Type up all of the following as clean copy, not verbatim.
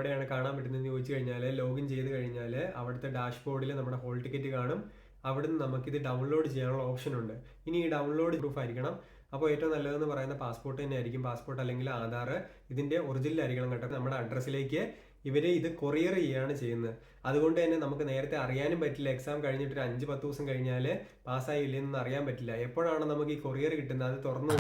എവിടെയാണ് കാണാൻ പറ്റുന്നതെന്ന് ചോദിച്ചു കഴിഞ്ഞാൽ ലോഗിൻ ചെയ്ത് കഴിഞ്ഞാൽ അവിടുത്തെ ഡാഷ്ബോർഡിൽ നമ്മുടെ ഹോൾ ടിക്കറ്റ് കാണും. അവിടുന്ന് നമുക്കിത് ഡൗൺലോഡ് ചെയ്യാനുള്ള ഓപ്ഷൻ ഉണ്ട്. ഇനി ഈ ഡൗൺലോഡ് പ്രൂഫ് ആയിരിക്കണം. അപ്പോൾ ഏറ്റവും നല്ലതെന്ന് പറയുന്ന പാസ്പോർട്ട് തന്നെ ആയിരിക്കും. പാസ്പോർട്ട് അല്ലെങ്കിൽ ആധാർ ഇതിൻ്റെ ഒറിജിനൽ ആയിരിക്കണം കേട്ടോ. നമ്മുടെ അഡ്രസ്സിലേക്ക് ഇവർ ഇത് കൊറിയർ ചെയ്യുകയാണ് ചെയ്യുന്നത്. അതുകൊണ്ട് തന്നെ നമുക്ക് നേരത്തെ അറിയാനും പറ്റില്ല. എക്സാം കഴിഞ്ഞിട്ട് ഒരു 5-10 ദിവസം കഴിഞ്ഞാൽ പാസ്സായി ഇല്ലെന്നൊന്നും അറിയാൻ പറ്റില്ല. എപ്പോഴാണ് നമുക്ക് ഈ കൊറിയർ കിട്ടുന്നത് അത് തുറന്നു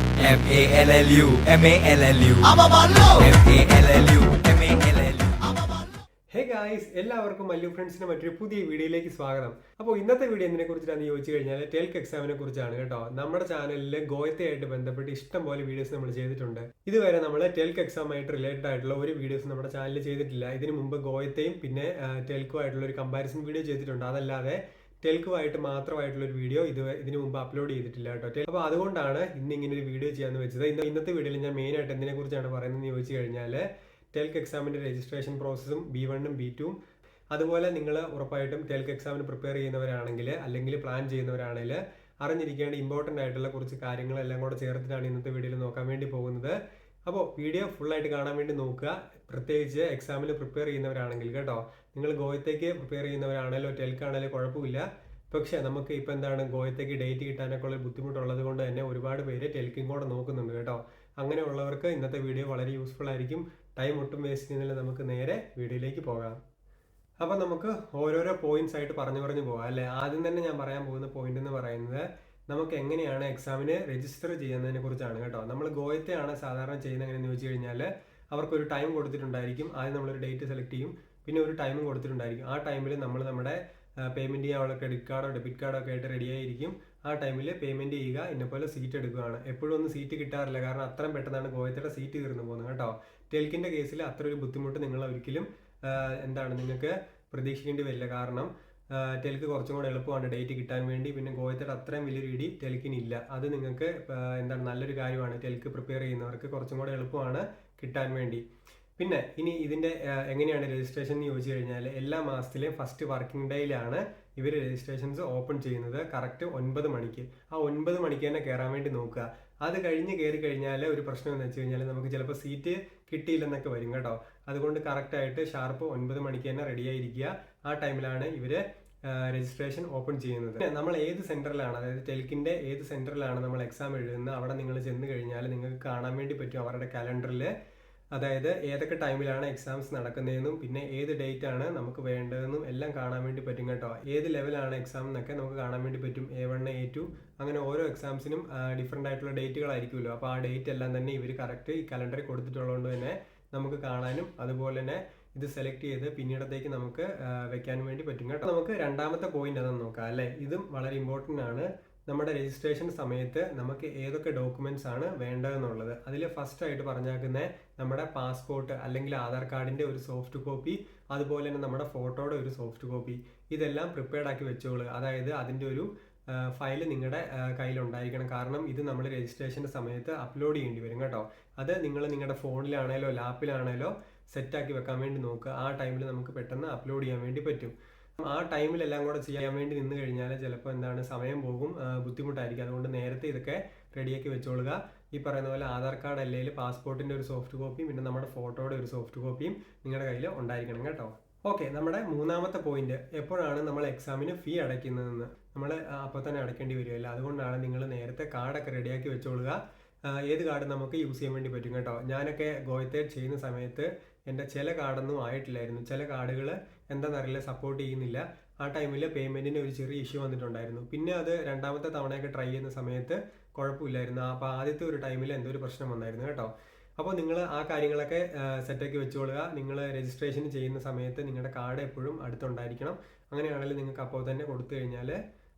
ഹേ ഗായ്സ്, എല്ലാവർക്കും മല്ലു ഫ്രണ്ട്സിന്റെ മറ്റൊരു പുതിയ വീഡിയോയിലേക്ക് സ്വാഗതം. അപ്പോൾ ഇന്നത്തെ വീഡിയോ എന്തിനെ കുറിച്ചാണെന്ന് ചോദിച്ചു കഴിഞ്ഞാൽ ടെൽക്ക് എക്സാമിനെ കുറിച്ചാണ് കേട്ടോ. നമ്മുടെ ചാനലിൽ ഗോയത്തയായിട്ട് ബന്ധപ്പെട്ട് ഇഷ്ടം പോലെ വീഡിയോസ് നമ്മൾ ചെയ്തിട്ടുണ്ട്. ഇതുവരെ നമ്മൾ ടെൽക്ക് എക്സാമായിട്ട് റിലേറ്റഡ് ആയിട്ടുള്ള ഒരു വീഡിയോസ് നമ്മുടെ ചാനലിൽ ചെയ്തിട്ടില്ല. ഇതിനു മുമ്പ് ഗോയത്തയും പിന്നെ ടെൽക്കും ആയിട്ടുള്ള ഒരു കമ്പാരിസൺ വീഡിയോ ചെയ്തിട്ടുണ്ട്. അതല്ലാതെ ടെൽക്കുമായിട്ട് മാത്രമായിട്ടുള്ള ഒരു വീഡിയോ ഇതിനു മുമ്പ് അപ്ലോഡ് ചെയ്തിട്ടില്ല കേട്ടോ. അപ്പോൾ അതുകൊണ്ടാണ് ഇങ്ങനെ ഒരു വീഡിയോ ചെയ്യാന്ന് വെച്ചത്. ഇന്നത്തെ വീഡിയോയിൽ ഞാൻ മെയിൻ ആയിട്ട് എന്തിനെ കുറിച്ചാണ് പറയുന്നതെന്ന് ചോദിച്ചു കഴിഞ്ഞാൽ ടെൽക്ക് എക്സാമിൻ്റെ രജിസ്ട്രേഷൻ പ്രോസസ്സും B1ഉം B2ഉം അതുപോലെ നിങ്ങൾ ഉറപ്പായിട്ടും ടെൽക്ക് എക്സാമിന് പ്രിപ്പയർ ചെയ്യുന്നവരാണെങ്കിൽ അല്ലെങ്കിൽ പ്ലാൻ ചെയ്യുന്നവരാണെങ്കിൽ അറിഞ്ഞിരിക്കേണ്ട ഇമ്പോർട്ടൻ്റ് ആയിട്ടുള്ള കുറച്ച് കാര്യങ്ങളെല്ലാം കൂടെ ചേർത്തിട്ടാണ് ഇന്നത്തെ വീഡിയോയിൽ നോക്കാൻ വേണ്ടി പോകുന്നത്. അപ്പോൾ വീഡിയോ ഫുള്ളായിട്ട് കാണാൻ വേണ്ടി നോക്കുക. പ്രത്യേകിച്ച് എക്സാമിന് പ്രിപ്പയർ ചെയ്യുന്നവരാണെങ്കിൽ കേട്ടോ. നിങ്ങൾ ഗോയത്തേക്ക് പ്രിപ്പയർ ചെയ്യുന്നവരാണല്ലോ ടെൽക്കാണല്ലോ കുഴപ്പമില്ല. പക്ഷേ നമുക്ക് ഇപ്പോൾ എന്താണ് ഗോയത്തേക്ക് ഡേറ്റ് കിട്ടാനൊക്കെ ഉള്ള ബുദ്ധിമുട്ടുള്ളത് കൊണ്ട് തന്നെ ഒരുപാട് പേര് ടെൽക്കും കൂടെ നോക്കുന്നുണ്ട് കേട്ടോ. അങ്ങനെയുള്ളവർക്ക് ഇന്നത്തെ വീഡിയോ വളരെ യൂസ്ഫുൾ ആയിരിക്കും. ടൈം ഒട്ടും വേസ്റ്റ് ചെയ്യുന്നില്ല, നമുക്ക് നേരെ വീഡിയോയിലേക്ക് പോകാം. അപ്പോൾ നമുക്ക് ഓരോരോ പോയിന്റ്സ് ആയിട്ട് പറഞ്ഞു പോകാം അല്ലേ. ആദ്യം തന്നെ ഞാൻ പറയാൻ പോകുന്ന പോയിന്റ് എന്ന് പറയുന്നത് നമുക്ക് എങ്ങനെയാണ് എക്സാമിന് രജിസ്റ്റർ ചെയ്യുന്നതിനെ കുറിച്ചാണ് കേട്ടോ. നമ്മൾ ഗോയത്തെയാണ് സാധാരണ ചെയ്യുന്നത്. എങ്ങനെയെന്ന് ചോദിച്ചു കഴിഞ്ഞാൽ അവർക്കൊരു ടൈം കൊടുത്തിട്ടുണ്ടായിരിക്കും. ആദ്യം നമ്മളൊരു ഡേറ്റ് സെലക്ട് ചെയ്യും, പിന്നെ ഒരു ടൈമും കൊടുത്തിട്ടുണ്ടായിരിക്കും. ആ ടൈമിൽ നമ്മൾ നമ്മുടെ പേയ്മെൻറ്റ് ചെയ്യാനുള്ള ക്രെഡിറ്റ് കാർഡോ ഡെബിറ്റ് കാർഡോ ഒക്കെ ആയിട്ട് റെഡി ആയിരിക്കും. ആ ടൈമിൽ പേയ്മെൻറ്റ് ചെയ്യുക, ഇന്നപോലെ സീറ്റ് എടുക്കുകയാണ്. എപ്പോഴും ഒന്നും സീറ്റ് കിട്ടാറില്ല, കാരണം അത്രയും പെട്ടെന്നാണ് ഗോയത്തയുടെ സീറ്റ് തീർന്നു പോകുന്നത് കേട്ടോ. ടെൽക്കിൻ്റെ കേസിൽ അത്ര ഒരു ബുദ്ധിമുട്ട് നിങ്ങൾ ഒരിക്കലും നിങ്ങൾക്ക് പ്രതീക്ഷിക്കേണ്ടി വരില്ല. കാരണം ടെൽക്ക് കുറച്ചും കൂടെ എളുപ്പമാണ് ഡേറ്റ് കിട്ടാൻ വേണ്ടി. പിന്നെ ഗോയത്തയുടെ അത്രയും വലിയൊരു ഇടി ടെൽക്കിനില്ല. അത് നിങ്ങൾക്ക് നല്ലൊരു കാര്യമാണ്. ടെൽക്ക് പ്രിപ്പയർ ചെയ്യുന്നവർക്ക് കുറച്ചും കൂടെ എളുപ്പമാണ് കിട്ടാൻ വേണ്ടി. പിന്നെ ഇനി ഇതിൻ്റെ എങ്ങനെയാണ് രജിസ്ട്രേഷൻ എന്ന് ചോദിച്ചു കഴിഞ്ഞാൽ എല്ലാ മാസത്തിലെയും ഫസ്റ്റ് വർക്കിംഗ് ഡേയിലാണ് ഇവർ രജിസ്ട്രേഷൻസ് ഓപ്പൺ ചെയ്യുന്നത്. കറക്റ്റ് 9 മണിക്ക്. ആ 9 മണിക്ക് തന്നെ കയറാൻ വേണ്ടി നോക്കുക. അത് കഴിഞ്ഞ് കയറി കഴിഞ്ഞാൽ ഒരു പ്രശ്നം എന്ന് വെച്ച് കഴിഞ്ഞാൽ നമുക്ക് ചിലപ്പോൾ സീറ്റ് കിട്ടിയില്ലെന്നൊക്കെ വരും കേട്ടോ. അതുകൊണ്ട് കറക്റ്റായിട്ട് ഷാർപ്പ് 9 മണിക്ക് തന്നെ റെഡി ആയിരിക്കുക. ആ ടൈമിലാണ് ഇവർ രജിസ്ട്രേഷൻ ഓപ്പൺ ചെയ്യുന്നത്. നമ്മൾ ഏത് സെൻറ്ററിലാണ്, അതായത് ടെൽക്കിൻ്റെ ഏത് സെൻറ്ററിലാണ് നമ്മൾ എക്സാം എഴുതുന്നത് അവിടെ നിങ്ങൾ ചെന്ന് കഴിഞ്ഞാൽ നിങ്ങൾക്ക് കാണാൻ വേണ്ടി പറ്റും അവരുടെ കലണ്ടറിൽ. അതായത് ഏതൊക്കെ ടൈമിലാണ് എക്സാംസ് നടക്കുന്നതെന്നും പിന്നെ ഏത് ഡേറ്റ് ആണ് നമുക്ക് വേണ്ടതെന്നും എല്ലാം കാണാൻ വേണ്ടി പറ്റും കേട്ടോ. ഏത് ലെവലാണ് എക്സാം എന്നൊക്കെ നമുക്ക് കാണാൻ വേണ്ടി പറ്റും. A1 A2 അങ്ങനെ ഓരോ എക്സാംസിനും ഡിഫറെൻ്റ് ആയിട്ടുള്ള ഡേറ്റുകളായിരിക്കുമല്ലോ. അപ്പോൾ ആ ഡേറ്റ് എല്ലാം തന്നെ ഇവർ കറക്റ്റ് ഈ കലണ്ടറിൽ കൊടുത്തിട്ടുള്ളതുകൊണ്ട് തന്നെ നമുക്ക് കാണാനും അതുപോലെ തന്നെ ഇത് സെലക്ട് ചെയ്ത് പിന്നീടത്തേക്ക് നമുക്ക് വെക്കാനും വേണ്ടി പറ്റും കേട്ടോ. നമുക്ക് രണ്ടാമത്തെ പോയിന്റ് അതെന്ന് നോക്കാം അല്ലേ. ഇതും വളരെ ഇമ്പോർട്ടൻ്റ് ആണ്. നമ്മുടെ രജിസ്ട്രേഷൻ സമയത്ത് നമുക്ക് ഏതൊക്കെ ഡോക്യുമെൻറ്റ്സ് ആണ് വേണ്ടതെന്നുള്ളത്. അതിൽ ഫസ്റ്റ് ആയിട്ട് പറഞ്ഞേക്കുന്നത് നമ്മുടെ പാസ്പോർട്ട് അല്ലെങ്കിൽ ആധാർ കാർഡിൻ്റെ ഒരു സോഫ്റ്റ് കോപ്പി, അതുപോലെ തന്നെ നമ്മുടെ ഫോട്ടോയുടെ ഒരു സോഫ്റ്റ് കോപ്പി. ഇതെല്ലാം പ്രിപ്പയർഡ് ആക്കി വെച്ചോളുക. അതായത് അതിൻ്റെ ഒരു ഫയൽ നിങ്ങളുടെ കയ്യിലുണ്ടായിരിക്കണം. കാരണം ഇത് നമ്മൾ രജിസ്ട്രേഷൻ്റെ സമയത്ത് അപ്ലോഡ് ചെയ്യേണ്ടി വരും കേട്ടോ. അത് നിങ്ങളുടെ ഫോണിലാണേലോ ലാപ്പിലാണേലോ സെറ്റാക്കി വെക്കാൻ വേണ്ടി നോക്കുക. ആ ടൈമിൽ നമുക്ക് പെട്ടെന്ന് അപ്ലോഡ് ചെയ്യാൻ വേണ്ടി പറ്റും. ആ ടൈമിലെല്ലാം കൂടെ ചെയ്യാൻ വേണ്ടി നിന്ന് കഴിഞ്ഞാൽ ചിലപ്പോൾ സമയം പോകും, ബുദ്ധിമുട്ടായിരിക്കും. അതുകൊണ്ട് നേരത്തെ ഇതൊക്കെ റെഡിയാക്കി വെച്ചോളുക. ഈ പറയുന്ന പോലെ ആധാർ കാർഡ് അല്ലെങ്കിൽ പാസ്പോർട്ടിൻ്റെ ഒരു സോഫ്റ്റ് കോപ്പിയും പിന്നെ നമ്മുടെ ഫോട്ടോയുടെ ഒരു സോഫ്റ്റ് കോപ്പിയും നിങ്ങളുടെ കയ്യിൽ ഉണ്ടായിരിക്കണം കേട്ടോ. ഓക്കെ, നമ്മുടെ മൂന്നാമത്തെ പോയിന്റ്, എപ്പോഴാണ് നമ്മൾ എക്സാമിന് ഫീ അടയ്ക്കുന്നതെന്ന്. നമ്മൾ അപ്പോൾ തന്നെ അടയ്ക്കേണ്ടി വരികയില്ല. അതുകൊണ്ടാണ് നിങ്ങൾ നേരത്തെ കാർഡൊക്കെ റെഡിയാക്കി വെച്ചോളുക. ഏത് കാർഡ് നമുക്ക് യൂസ് ചെയ്യാൻ വേണ്ടി പറ്റും കേട്ടോ. ഞാനൊക്കെ ഗോയത്തെ ചെയ്യുന്ന സമയത്ത് എൻ്റെ ചില കാർഡൊന്നും ആയിട്ടില്ലായിരുന്നു. ചില കാർഡുകൾ എന്താണെന്നറിയില്ല സപ്പോർട്ട് ചെയ്യുന്നില്ല. ആ ടൈമിൽ പേയ്മെൻറ്റിന് ഒരു ചെറിയ ഇഷ്യൂ വന്നിട്ടുണ്ടായിരുന്നു. പിന്നെ അത് രണ്ടാമത്തെ തവണയൊക്കെ ട്രൈ ചെയ്യുന്ന സമയത്ത് കുഴപ്പമില്ലായിരുന്നു. അപ്പോൾ ആദ്യത്തെ ഒരു ടൈമിൽ എന്തോ ഒരു പ്രശ്നം വന്നായിരുന്നു കേട്ടോ. അപ്പോൾ നിങ്ങൾ ആ കാര്യങ്ങളൊക്കെ സെറ്റാക്കി വെച്ചോളുക. നിങ്ങൾ രജിസ്ട്രേഷൻ ചെയ്യുന്ന സമയത്ത് നിങ്ങളുടെ കാർഡ് എപ്പോഴും അടുത്തുണ്ടായിരിക്കണം. അങ്ങനെയാണെങ്കിൽ നിങ്ങൾക്ക് അപ്പോൾ തന്നെ കൊടുത്തു കഴിഞ്ഞാൽ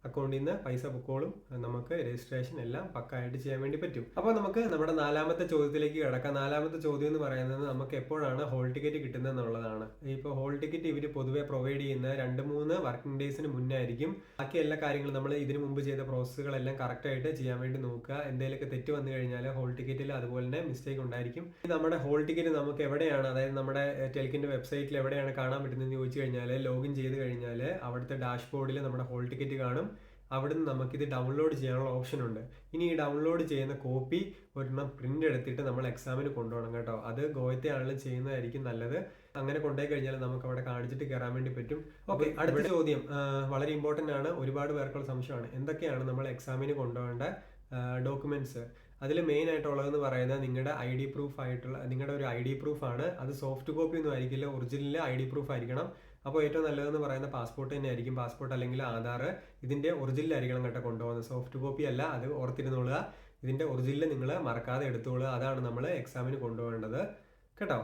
അക്കൗണ്ടിൽ നിന്ന് പൈസ പൊക്കോളും. നമുക്ക് രജിസ്ട്രേഷൻ എല്ലാം പക്കായിട്ട് ചെയ്യാൻ വേണ്ടി പറ്റും. അപ്പോൾ നമുക്ക് നമ്മുടെ നാലാമത്തെ ചോദ്യത്തിലേക്ക് കിടക്കാം. നാലാമത്തെ ചോദ്യം എന്ന് പറയുന്നത് നമുക്ക് എപ്പോഴാണ് ഹോൾ ടിക്കറ്റ് കിട്ടുന്നത് എന്നുള്ളതാണ്. ഇപ്പോൾ ഹോൾ ടിക്കറ്റ് ഇവർ പൊതുവെ പ്രൊവൈഡ് ചെയ്യുന്ന 2-3 വർക്കിംഗ് ഡേയ്സിന് മുന്നേ ആയിരിക്കും. ബാക്കി എല്ലാ കാര്യങ്ങളും നമ്മൾ ഇതിനു മുമ്പ് ചെയ്ത പ്രോസസ്സുകളെല്ലാം കറക്റ്റായിട്ട് ചെയ്യാൻ വേണ്ടി നോക്കുക. എന്തെങ്കിലുമൊക്കെ തെറ്റ് വന്നു കഴിഞ്ഞാൽ ഹോൾ ടിക്കറ്റിൽ അതുപോലെ തന്നെ മിസ്റ്റേക്ക് ഉണ്ടായിരിക്കും. നമ്മുടെ ഹോൾ ടിക്കറ്റ് നമുക്ക് എവിടെയാണ്, അതായത് നമ്മുടെ ടെൽക്കിൻ്റെ വെബ്സൈറ്റിൽ എവിടെയാണ് കാണാൻ പറ്റുന്നതെന്ന് ചോദിച്ചു കഴിഞ്ഞാൽ ലോഗിൻ ചെയ്ത് കഴിഞ്ഞാൽ അവിടുത്തെ ഡാഷ്ബോർഡിൽ നമ്മുടെ ഹോൾ ടിക്കറ്റ് കാണും. അവിടുന്ന് നമുക്കിത് ഡൗൺലോഡ് ചെയ്യാനുള്ള ഓപ്ഷൻ ഉണ്ട്. ഇനി ഈ ഡൗൺലോഡ് ചെയ്യുന്ന കോപ്പി ഒരെണ്ണം പ്രിൻ്റ് എടുത്തിട്ട് നമ്മൾ എക്സാമിന് കൊണ്ടുപോകണം കേട്ടോ. അത് ഗോയത്തെ ആണെങ്കിലും ചെയ്യുന്നതായിരിക്കും നല്ലത്. അങ്ങനെ കൊണ്ടുപോയി കഴിഞ്ഞാൽ നമുക്ക് അവിടെ കാണിച്ചിട്ട് കയറാൻ വേണ്ടി പറ്റും. ഓക്കെ, അടുത്ത ചോദ്യം വളരെ ഇമ്പോർട്ടൻ്റ് ആണ്, ഒരുപാട് പേർക്കുള്ള സംശയമാണ്. എന്തൊക്കെയാണ് നമ്മൾ എക്സാമിന് കൊണ്ടുപോകേണ്ട ഡോക്യുമെന്റ്സ്? അതിൽ മെയിൻ ആയിട്ടുള്ളതെന്ന് പറയുന്നത് നിങ്ങളുടെ ID പ്രൂഫ് ആയിട്ടുള്ള നിങ്ങളുടെ ഒരു ID പ്രൂഫാണ്. അത് സോഫ്റ്റ് കോപ്പി ഒന്നും ആയിരിക്കില്ല, ഒറിജിനൽ ID പ്രൂഫ് ആയിരിക്കണം. അപ്പോൾ ഏറ്റവും നല്ലതെന്ന് പറയുന്ന പാസ്പോർട്ട് തന്നെ ആയിരിക്കും. പാസ്പോർട്ട് അല്ലെങ്കിൽ ആധാർ ഇതിന്റെ ഒറിജിനൽ ആയിരിക്കണം കേട്ടോ കൊണ്ടുപോകുന്നത്, സോഫ്റ്റ് കോപ്പി അല്ല. അത് ഓർത്തിരുന്നോളുക, ഇതിന്റെ ഒറിജിനൽ നിങ്ങൾ മറക്കാതെ എടുത്തോളുക. അതാണ് നമ്മൾ എക്സാമിന് കൊണ്ടുപോകേണ്ടത് കേട്ടോ.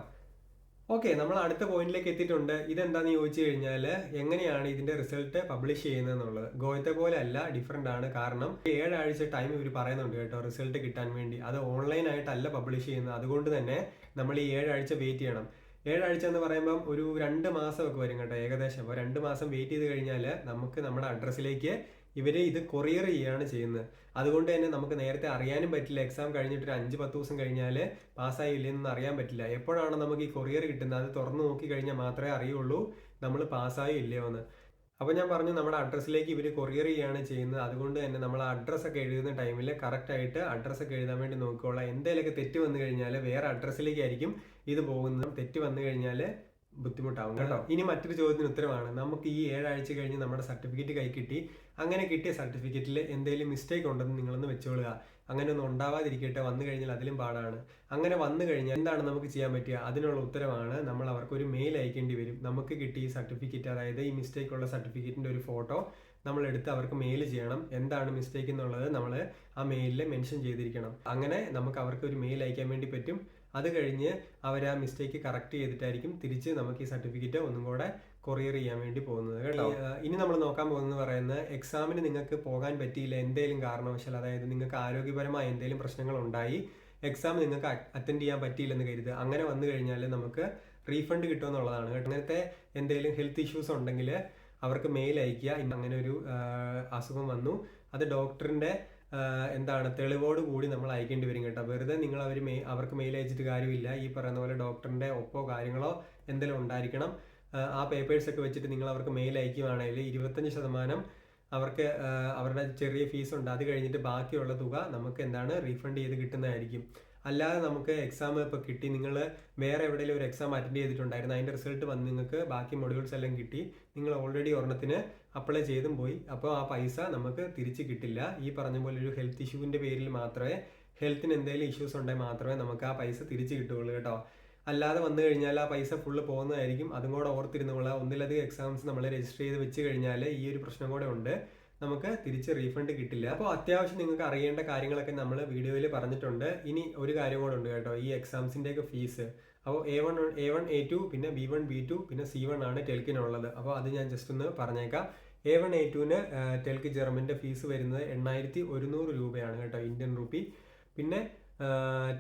ഓക്കെ, നമ്മൾ അടുത്ത പോയിന്റിലേക്ക് എത്തിയിട്ടുണ്ട്. ഇതെന്താണെന്ന് ചോദിച്ചു കഴിഞ്ഞാൽ എങ്ങനെയാണ് ഇതിന്റെ റിസൾട്ട് പബ്ലിഷ് ചെയ്യുന്നത് എന്നുള്ളത്. ഗോയത്തെ പോലെ അല്ല, ഡിഫറെന്റ് ആണ്. കാരണം 7 ആഴ്ച ടൈം ഇവർ പറയുന്നുണ്ട് കേട്ടോ റിസൾട്ട് കിട്ടാൻ വേണ്ടി. അത് ഓൺലൈൻ ആയിട്ടല്ല പബ്ലിഷ് ചെയ്യുന്നത്. അതുകൊണ്ട് തന്നെ നമ്മൾ ഈ 7 ആഴ്ച വെയിറ്റ് ചെയ്യണം. 7 ആഴ്ച എന്ന് പറയുമ്പം ഒരു 2 മാസമൊക്കെ വരും കേട്ടോ ഏകദേശം. അപ്പോൾ 2 മാസം വെയിറ്റ് ചെയ്ത് കഴിഞ്ഞാൽ നമുക്ക് നമ്മുടെ അഡ്രസ്സിലേക്ക് ഇവർ ഇത് കൊറിയർ ചെയ്യുകയാണ് ചെയ്യുന്നത്. അതുകൊണ്ട് തന്നെ നമുക്ക് നേരത്തെ അറിയാനും പറ്റില്ല. എക്സാം കഴിഞ്ഞിട്ട് ഒരു 5-10 ദിവസം കഴിഞ്ഞാൽ പാസ്സായി ഇല്ലെന്നൊന്നും അറിയാൻ പറ്റില്ല. എപ്പോഴാണ് നമുക്ക് ഈ കൊറിയർ കിട്ടുന്നത് അത് തുറന്നു നോക്കി കഴിഞ്ഞാൽ മാത്രമേ അറിയുള്ളൂ നമ്മൾ പാസ്സായോ ഇല്ലയോ എന്ന്. അപ്പോൾ ഞാൻ പറഞ്ഞു നമ്മുടെ അഡ്രസ്സിലേക്ക് ഇവർ കൊറിയർ ചെയ്യുകയാണ് ചെയ്യുന്നത്. അതുകൊണ്ട് തന്നെ നമ്മൾ അഡ്രസ്സൊക്കെ എഴുതുന്ന ടൈമിൽ കറക്റ്റായിട്ട് അഡ്രസ്സൊക്കെ എഴുതാൻ വേണ്ടി നോക്കിക്കോളാം. എന്തെങ്കിലുമൊക്കെ തെറ്റ് വന്നു കഴിഞ്ഞാൽ വേറെ അഡ്രസ്സിലേക്കായിരിക്കും ഇത് പോകുന്നത്. തെറ്റ് വന്നു കഴിഞ്ഞാൽ ബുദ്ധിമുട്ടാവും കേട്ടോ. ഇനി മറ്റൊരു ചോദ്യത്തിന് ഉത്തരമാണ്, നമുക്ക് ഈ 7 ആഴ്ച കഴിഞ്ഞ് നമ്മുടെ സർട്ടിഫിക്കറ്റ് കൈ കിട്ടി. അങ്ങനെ കിട്ടിയ സർട്ടിഫിക്കറ്റിൽ എന്തെങ്കിലും മിസ്റ്റേക്ക് ഉണ്ടെന്ന് നിങ്ങളൊന്ന് വെച്ചോളുക. അങ്ങനെ ഒന്നും ഉണ്ടാവാതിരിക്കട്ടെ. വന്നു കഴിഞ്ഞാൽ അതിലും പാടാണ്. അങ്ങനെ വന്നു കഴിഞ്ഞാൽ എന്താണ് നമുക്ക് ചെയ്യാൻ പറ്റുക? അതിനുള്ള ഉത്തരമാണ് നമ്മൾ അവർക്കൊരു മെയിൽ അയക്കേണ്ടി വരും. നമുക്ക് കിട്ടിയ ഈ സർട്ടിഫിക്കറ്റ്, അതായത് ഈ മിസ്റ്റേക്ക് ഉള്ള സർട്ടിഫിക്കറ്റിന്റെ ഒരു ഫോട്ടോ നമ്മൾ എടുത്ത് അവർക്ക് മെയിൽ ചെയ്യണം. എന്താണ് മിസ്റ്റേക്ക് എന്നുള്ളത് നമ്മൾ ആ മെയിലിൽ മെൻഷൻ ചെയ്തിരിക്കണം. അങ്ങനെ നമുക്ക് അവർക്ക് ഒരു മെയിൽ അയക്കാൻ വേണ്ടി പറ്റും. അത് കഴിഞ്ഞ് അവർ ആ മിസ്റ്റേക്ക് കറക്റ്റ് ചെയ്തിട്ടായിരിക്കും തിരിച്ച് നമുക്ക് ഈ സർട്ടിഫിക്കറ്റ് ഒന്നും കൂടെ കൊറിയർ ചെയ്യാൻ വേണ്ടി പോകുന്നത് കേട്ടോ. ഇനി നമ്മൾ നോക്കാൻ പോകുന്നത് പറയുന്നത് എക്സാമിന് നിങ്ങൾക്ക് പോകാൻ പറ്റിയില്ല എന്തെങ്കിലും കാരണവശാൽ, അതായത് നിങ്ങൾക്ക് ആരോഗ്യപരമായ എന്തെങ്കിലും പ്രശ്നങ്ങൾ ഉണ്ടായി എക്സാം നിങ്ങൾക്ക് അറ്റൻഡ് ചെയ്യാൻ പറ്റിയില്ലെന്ന് കരുതുക. അങ്ങനെ വന്നു കഴിഞ്ഞാൽ നമുക്ക് റീഫണ്ട് കിട്ടുമെന്നുള്ളതാണ് കേട്ടോ. അങ്ങനത്തെ എന്തെങ്കിലും ഹെൽത്ത് ഇഷ്യൂസ് ഉണ്ടെങ്കിൽ അവർക്ക് മെയിൽ അയക്കുക. അങ്ങനെ ഒരു അസുഖം വന്നു, അത് ഡോക്ടറിന്റെ എന്താണ് തെളിവോട് കൂടി നമ്മൾ അയക്കേണ്ടി വരും കേട്ടോ. വെറുതെ നിങ്ങൾ അവർക്ക് മെയിൽ അയച്ചിട്ട് കാര്യമില്ല. ഈ പറയുന്ന പോലെ ഡോക്ടറിന്റെ ഒപ്പോ കാര്യങ്ങളോ എന്തെങ്കിലും ഉണ്ടായിരിക്കണം. ആ പേപ്പേഴ്സൊക്കെ വെച്ചിട്ട് നിങ്ങൾ അവർക്ക് മെയിൽ അയക്കുകയാണെങ്കിൽ 25% അവർക്ക് അവരുടെ ചെറിയ ഫീസ് ഉണ്ട്. അത് കഴിഞ്ഞിട്ട് ബാക്കിയുള്ള തുക നമുക്ക് എന്താണ് റീഫണ്ട് ചെയ്ത് കിട്ടുന്നതായിരിക്കും. അല്ലാതെ നമുക്ക് എക്സാം ഇപ്പോൾ കിട്ടി, നിങ്ങൾ വേറെ എവിടെയെങ്കിലും ഒരു എക്സാം അറ്റൻഡ് ചെയ്തിട്ടുണ്ടായിരുന്നു, അതിൻ്റെ റിസൾട്ട് വന്ന് നിങ്ങൾക്ക് ബാക്കി മൊഡ്യൂൾസ് എല്ലാം കിട്ടി, നിങ്ങൾ ഓൾറെഡി ഒരെണ്ണത്തിന് അപ്ലൈ ചെയ്തും പോയി, അപ്പോൾ ആ പൈസ നമുക്ക് തിരിച്ച് കിട്ടില്ല. ഈ പറഞ്ഞ പോലെ ഒരു ഹെൽത്ത് ഇഷ്യൂവിൻ്റെ പേരിൽ മാത്രമേ, ഹെൽത്തിന് എന്തെങ്കിലും ഇഷ്യൂസ് ഉണ്ടെങ്കിൽ മാത്രമേ നമുക്ക് ആ പൈസ തിരിച്ച് കിട്ടുകയുള്ളൂ കേട്ടോ. അല്ലാതെ വന്നു കഴിഞ്ഞാൽ ആ പൈസ ഫുള്ള് പോകുന്നതായിരിക്കും. അതും കൂടെ ഓർത്തിരുന്നുള്ള ഒന്നിലധികം എക്സാംസ് നമ്മൾ രജിസ്റ്റർ ചെയ്ത് വെച്ച് കഴിഞ്ഞാൽ ഈ ഒരു പ്രശ്നം കൂടെ ഉണ്ട്, നമുക്ക് തിരിച്ച് റീഫണ്ട് കിട്ടില്ല. അപ്പോൾ അത്യാവശ്യം നിങ്ങൾക്ക് അറിയേണ്ട കാര്യങ്ങളൊക്കെ നമ്മൾ വീഡിയോയിൽ പറഞ്ഞിട്ടുണ്ട്. ഇനി ഒരു കാര്യം കൂടെ ഉണ്ട് കേട്ടോ, ഈ എക്സാംസിൻ്റെയൊക്കെ ഫീസ്. അപ്പോൾ A1 A2 പിന്നെ B1 B2 പിന്നെ C1 ആണ് ടെൽക്കിനുള്ളത്. അപ്പോൾ അത് ഞാൻ ജസ്റ്റ് ഒന്ന് പറഞ്ഞേക്കാം. A1 A2ന് ടെൽക്ക് ജർമ്മൻ്റെ ഫീസ് വരുന്നത് 8100 രൂപയാണ് കേട്ടോ, ഇന്ത്യൻ റുപ്പി. പിന്നെ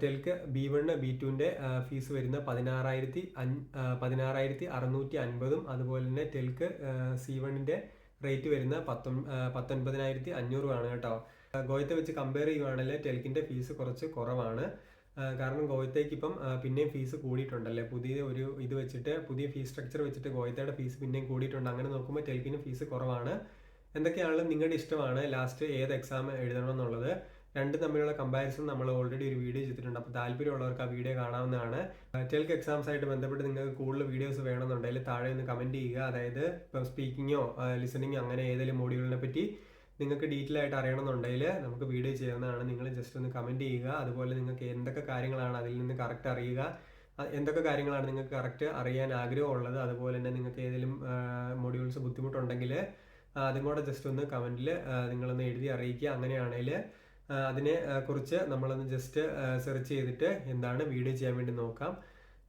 ടെൽക്ക് B1 B2ൻ്റെ ഫീസ് വരുന്നത് 16,650. അതുപോലെ തന്നെ ടെൽക്ക് C1ൻ്റെ റേറ്റ് വരുന്ന 19,500 ആണ് കേട്ടോ. ഗോയത്തെ വെച്ച് കമ്പയർ ചെയ്യുവാണെങ്കിൽ ടെൽക്കിൻ്റെ ഫീസ് കുറച്ച് കുറവാണ്. കാരണം ഗോയത്തേക്ക് ഇപ്പം പിന്നെയും ഫീസ് കൂടിയിട്ടുണ്ടല്ലേ, പുതിയ ഒരു ഇത് വെച്ചിട്ട്, പുതിയ ഫീസ് സ്ട്രക്ചർ വെച്ചിട്ട് ഗോയത്തയുടെ ഫീസ് പിന്നെയും കൂടിയിട്ടുണ്ട്. അങ്ങനെ നോക്കുമ്പോൾ ടെൽക്കിന് ഫീസ് കുറവാണ്. എന്തൊക്കെയാണെങ്കിലും നിങ്ങളുടെ ഇഷ്ടമാണ് ലാസ്റ്റ് ഏത് എക്സാം എഴുതണമെന്നുള്ളത്. രണ്ടും തമ്മിലുള്ള കമ്പാരിസൺ നമ്മൾ ഓൾറെഡി ഒരു വീഡിയോ ചെയ്തിട്ടുണ്ട്. അപ്പോൾ താല്പര്യമുള്ളവർക്ക് ആ വീഡിയോ കാണാവുന്നതാണ്. ടെൽക്ക് എക്സാംസ് ആയിട്ട് ബന്ധപ്പെട്ട് നിങ്ങൾക്ക് കൂടുതൽ വീഡിയോസ് വേണമെന്നുണ്ടെങ്കിൽ താഴെ ഒന്ന് കമൻറ്റ് ചെയ്യുക. അതായത് ഇപ്പം സ്പീക്കിങ്ങോ ലിസണിങ്ങോ അങ്ങനെ ഏതെങ്കിലും മോഡ്യൂളിനെ പറ്റി നിങ്ങൾക്ക് ഡീറ്റെയിൽ ആയിട്ട് അറിയണമെന്നുണ്ടെങ്കിൽ നമുക്ക് വീഡിയോ ചെയ്യുന്നതാണ്. നിങ്ങൾ ജസ്റ്റ് ഒന്ന് കമൻറ്റ് ചെയ്യുക. അതുപോലെ നിങ്ങൾക്ക് എന്തൊക്കെ കാര്യങ്ങളാണ് അതിൽ നിന്ന് കറക്റ്റ് അറിയുക, എന്തൊക്കെ കാര്യങ്ങളാണ് നിങ്ങൾക്ക് കറക്റ്റ് അറിയാൻ ആഗ്രഹമുള്ളത്, അതുപോലെ തന്നെ നിങ്ങൾക്ക് ഏതെങ്കിലും മോഡ്യൂൾസ് ബുദ്ധിമുട്ടുണ്ടെങ്കിൽ അതും കൂടെ ജസ്റ്റ് ഒന്ന് കമൻറ്റിൽ നിങ്ങളൊന്ന് എഴുതി അറിയിക്കുക. അങ്ങനെയാണെങ്കിൽ അതിനെ കുറിച്ച് നമ്മളൊന്ന് ജസ്റ്റ് സെർച്ച് ചെയ്തിട്ട് എന്താണ് വീഡിയോ ചെയ്യാൻ വേണ്ടി നോക്കാം.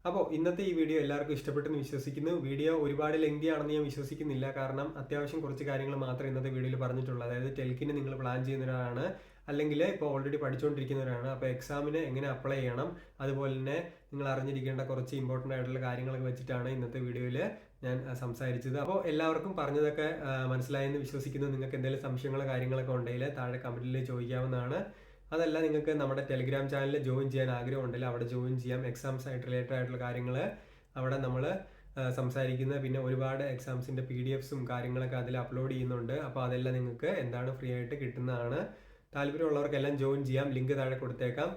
അപ്പോൾ ഇന്നത്തെ ഈ വീഡിയോ എല്ലാവർക്കും ഇഷ്ടപ്പെട്ടെന്ന് വിശ്വസിക്കുന്നു. വീഡിയോ ഒരുപാട് ലെങ്തി ആണെന്ന് ഞാൻ വിശ്വസിക്കുന്നില്ല. കാരണം അത്യാവശ്യം കുറച്ച് കാര്യങ്ങൾ മാത്രമേ ഇന്നത്തെ വീഡിയോയിൽ പറഞ്ഞിട്ടുള്ളൂ. അതായത് ടെൽക്കിന് നിങ്ങൾ പ്ലാൻ ചെയ്യുന്നവരാണ്, അല്ലെങ്കിൽ ഇപ്പോൾ ഓൾറെഡി പഠിച്ചുകൊണ്ടിരിക്കുന്നവരാണ്, അപ്പോൾ എക്സാമിന് എങ്ങനെ അപ്ലൈ ചെയ്യണം, അതുപോലെ തന്നെ നിങ്ങൾ അറിഞ്ഞിരിക്കേണ്ട കുറച്ച് ഇമ്പോർട്ടൻ്റ് ആയിട്ടുള്ള കാര്യങ്ങളൊക്കെ വെച്ചിട്ടാണ് ഇന്നത്തെ വീഡിയോയിൽ ഞാൻ സംസാരിച്ചത്. അപ്പോൾ എല്ലാവർക്കും പറഞ്ഞതൊക്കെ മനസ്സിലായെന്ന് വിശ്വസിക്കുന്നു. നിങ്ങൾക്ക് എന്തെങ്കിലും സംശയങ്ങളോ കാര്യങ്ങളൊക്കെ ഉണ്ടെങ്കിൽ താഴെ കമൻറ്റിൽ ചോദിക്കാവുന്നതാണ്. അതല്ല നിങ്ങൾക്ക് നമ്മുടെ ടെലിഗ്രാം ചാനലിൽ ജോയിൻ ചെയ്യാൻ ആഗ്രഹമുണ്ടെങ്കിൽ അവിടെ ജോയിൻ ചെയ്യാം. എക്സാംസ് ആയിട്ട് റിലേറ്റഡ് ആയിട്ടുള്ള കാര്യങ്ങൾ അവിടെ നമ്മൾ സംസാരിക്കുന്ന, പിന്നെ ഒരുപാട് എക്സാംസിൻ്റെ PDFs കാര്യങ്ങളൊക്കെ അതിൽ അപ്ലോഡ് ചെയ്യുന്നുണ്ട്. അപ്പോൾ അതെല്ലാം നിങ്ങൾക്ക് എന്താണ് ഫ്രീ ആയിട്ട് കിട്ടുന്നതാണ്. താല്പര്യമുള്ളവർക്കെല്ലാം ജോയിൻ ചെയ്യാം. ലിങ്ക് താഴെ കൊടുത്തേക്കാം.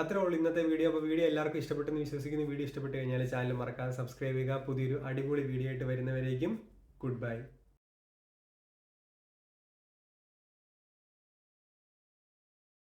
അത്രേ ഉള്ളൂ ഇന്നത്തെ വീഡിയോ. അപ്പോൾ വീഡിയോ എല്ലാവർക്കും ഇഷ്ടപ്പെട്ടെന്ന് വിശ്വസിക്കുന്നു. വീഡിയോ ഇഷ്ടപ്പെട്ട് കഴിഞ്ഞാൽ ചാനൽ മറക്കാതെ സബ്സ്ക്രൈബ് ചെയ്യുക. പുതിയൊരു അടിപൊളി വീഡിയോ ആയിട്ട് വരുന്നവരേക്കും ഗുഡ് ബൈ.